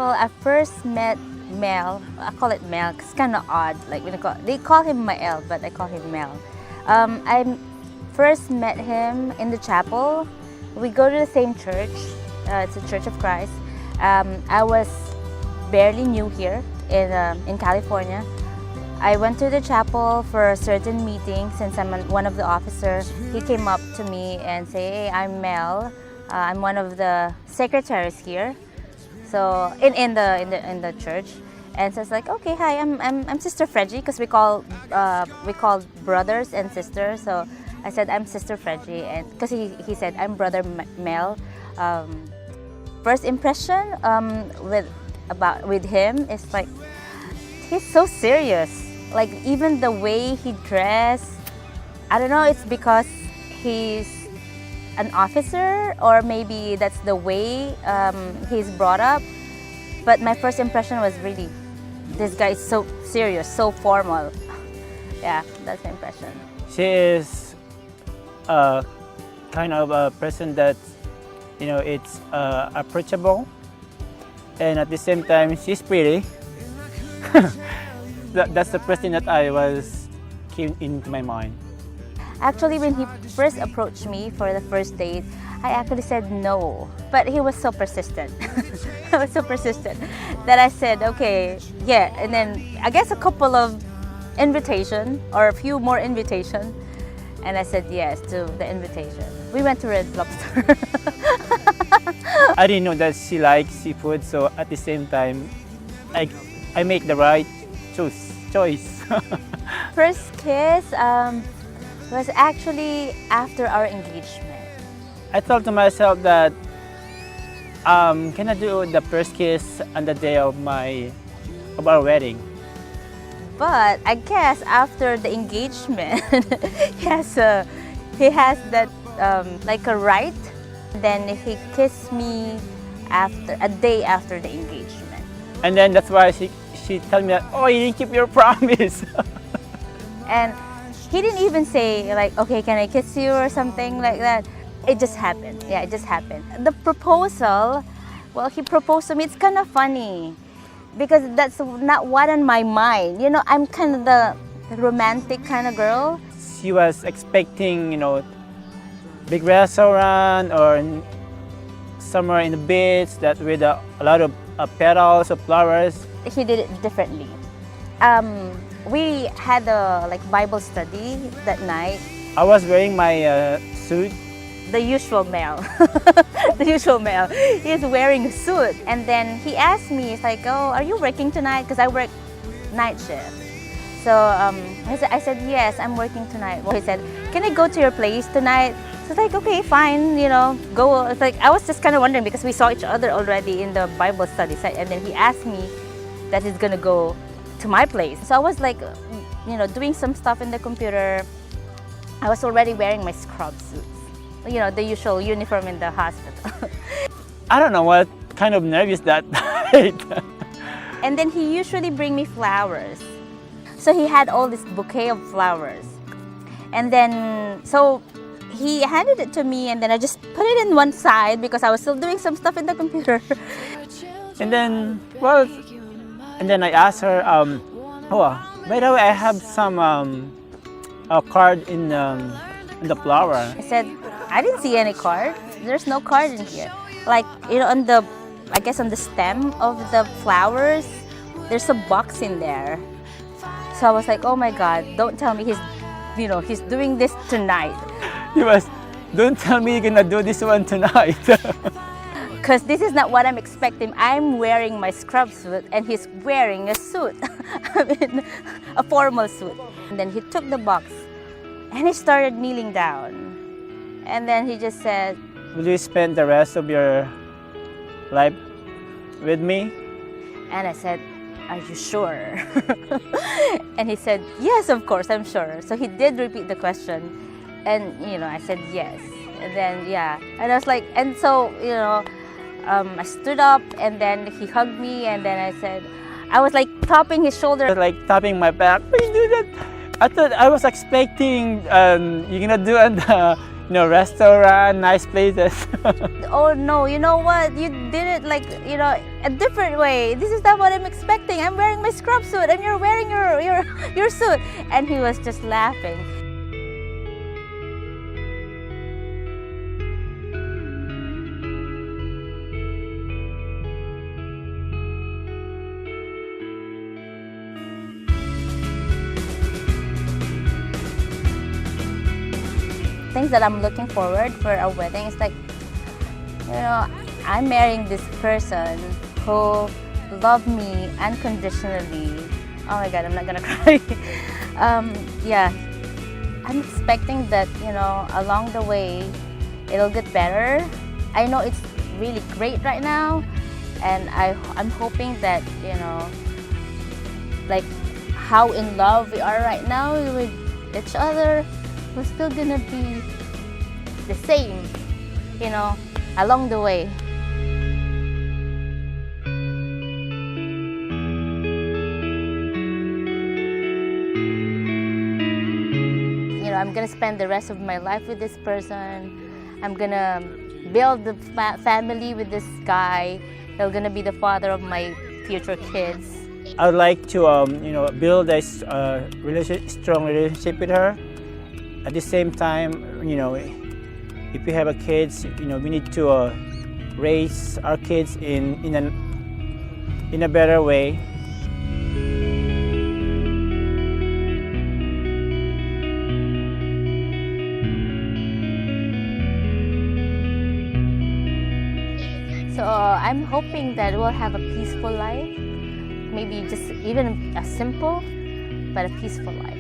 Well, I first met Mel. I call it Mel because it's kind of odd. Like when they call him Mael, but I call him Mel. I first met him in the chapel. We go to the same church. It's a Church of Christ. I was barely new here in California. I went to the chapel for a certain meeting. Since I'm one of the officers, he came up to me and say, "Hey, I'm Mel. I'm one of the secretaries here." So in the church, and so it's like, okay, hi, I'm Sister Freggie, because we call brothers and sisters. So I said I'm Sister Freggie, and because he said I'm Brother Mel. First impression with him is like he's so serious. Like even the way he dressed, I don't know. It's because he's an officer, or maybe that's the way he's brought up. But my first impression was really, this guy is so serious, so formal. Yeah, that's my impression. She is a kind of a person that, it's approachable, and at the same time, she's pretty. That's the first thing that came into my mind. Actually, when he first approached me for the first date, I actually said no. But he was so persistent. I was so persistent that I said, okay, yeah. And then I guess a couple of invitation or a few more invitation, and I said yes to the invitation. We went to Red Lobster. I didn't know that she likes seafood, so at the same time, I make the right choice. First kiss was actually after our engagement. I thought to myself that, can I do the first kiss on the day of our wedding? But I guess after the engagement, he has that like a right. Then he kissed me a day after the engagement. And then that's why she told me that, oh, you didn't keep your promise. And he didn't even say like, okay, can I kiss you or something like that. It just happened. Yeah, it just happened. The proposal, well, he proposed to me. It's kind of funny because that's not what on my mind. I'm kind of the romantic kind of girl. She was expecting, big restaurant or somewhere in the beach that with a lot of petals of flowers. He did it differently. We had a Bible study that night. I was wearing my suit. The usual Mel. The usual Mel. He's wearing a suit. And then he asked me, it's like, oh, are you working tonight? Because I work night shift. So I said, yes, I'm working tonight. Well, he said, can I go to your place tonight? So it's like, okay, fine, go. It's like, I was just kind of wondering because we saw each other already in the Bible study site. And then he asked me that he's going to go to my place. So I was like, doing some stuff in the computer. I was already wearing my scrub suits. The usual uniform in the hospital. I don't know what kind of nervous that night. And then he usually bring me flowers. So he had all this bouquet of flowers. And then, so he handed it to me, and then I just put it in one side because I was still doing some stuff in the computer. And then, I asked her, oh, by the way, I have some a card in the flower. I said, I didn't see any card. There's no card in here. Like, on the stem of the flowers, there's a box in there. So I was like, oh my God, don't tell me he's doing this tonight. Don't tell me you're gonna do this one tonight. Because this is not what I'm expecting. I'm wearing my scrub suit and he's wearing a suit. I mean, a formal suit. And then he took the box and he started kneeling down. And then he just said, will you spend the rest of your life with me? And I said, are you sure? And he said, yes, of course, I'm sure. So he did repeat the question. And, I said yes. And then, yeah. And I was like, and so, I stood up and then he hugged me. And then I said, I was like tapping his shoulder. Like tapping my back. Why you do that? I thought I was expecting you're gonna do restaurant, nice places. Oh no, you know what? You did it like, a different way. This is not what I'm expecting. I'm wearing my scrub suit and you're wearing your suit. And he was just laughing. Things that I'm looking forward for a wedding is like, I'm marrying this person who loved me unconditionally. Oh my God, I'm not gonna cry. Yeah, I'm expecting that, along the way, it'll get better. I know it's really great right now, and I'm hoping that, like how in love we are right now with each other, we're still gonna be the same, along the way. I'm gonna spend the rest of my life with this person. I'm gonna build the family with this guy. He's gonna be the father of my future kids. I would like to, build a strong relationship with her. At the same time, if we have a kids, we need to raise our kids in a better way. So I'm hoping that we'll have a peaceful life, maybe just even a simple but a peaceful life.